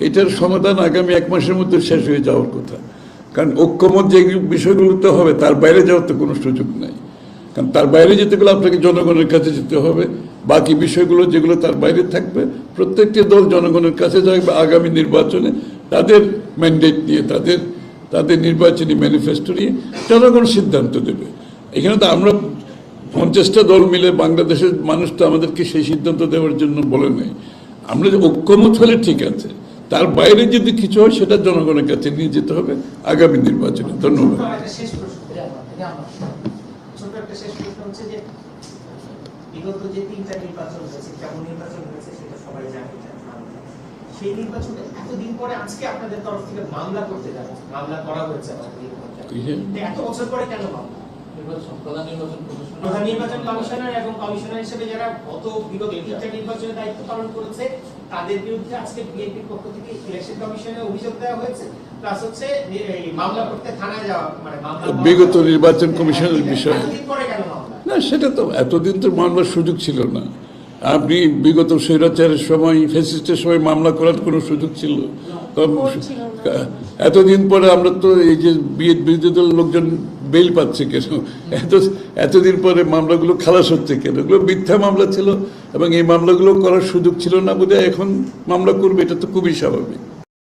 এটার সমাধান আগামী 1 মাসের মধ্যে শেষ হয়ে যাওয়ার কথা। কারণ ঐক্যমত যে বিষয়গুলোতে হবে তার বাইরে যাওয়ার তো কোনো সুযোগ নাই। কারণ তার বাইরে যেতে গেলে আপনাকে জনগণের কাছে যেতে হবে। বাকি বিষয়গুলো যেগুলো তার বাইরে থাকবে, প্রত্যেকটি দল জনগণের কাছে যাবে আগামী নির্বাচনে তাদের ম্যান্ডেট নিয়ে, তাদের নির্বাচনী ম্যানিফেস্টো নিয়ে জনগণ সিদ্ধান্ত দেবে। এখানে তো আমরা 50টা দল মিলে বাংলাদেশের মানুষ তো আমাদেরকে সেই সিদ্ধান্ত দেওয়ার জন্য বলে নাই। আমরা যে ঐক্যমত হলে ঠিক আছে, তার বাইরে যদি কিছু হয় সেটা জনগণের কাছে নিয়ে যেতে হবে আগামী নির্বাচনে। ধন্যবাদ। বিগত যে 3টা নির্বাচন হয়েছে, কেমন নির্বাচন হয়েছে সেটা সবাই জানে। সেই নির্বাচনে এতদিন পরে আজকে আপনাদের তরফ থেকে মামলা করতে যাচ্ছে, মামলা করা হয়েছে এত বছর পরে কেন মামলা? প্রধান নির্বাচন কমিশনার এবং কমিশনার হিসেবে যারা বিগত 3টা নির্বাচনে দায়িত্ব পালন করেছে তাদের বিরুদ্ধে আজকে বিএনপির পক্ষ থেকে ইলেকশন কমিশনে অভিযোগ দেওয়া হয়েছে, প্লাস হচ্ছে মামলা করতে থানায় যাওয়া, মানে বিগত নির্বাচন কমিশনের বিষয় পরে কেন মামলা? না, সেটা তো এতদিন তো মামলার সুযোগ ছিল না। আপনি বিগত স্বৈরাচারের সময়, ফ্যাসিস্টের সময় মামলা করার কোনো সুযোগ ছিল? এতদিন পরে আমরা তো এই যে বিরোধী দলের লোকজন বেল পাচ্ছে কেন? এতদিন পরে মামলাগুলো খালাস হচ্ছে কেন? এগুলো মিথ্যা মামলা ছিল এবং এই মামলাগুলো করার সুযোগ ছিল না বোধহয় এখন মামলা করবে, এটা তো খুবই স্বাভাবিক।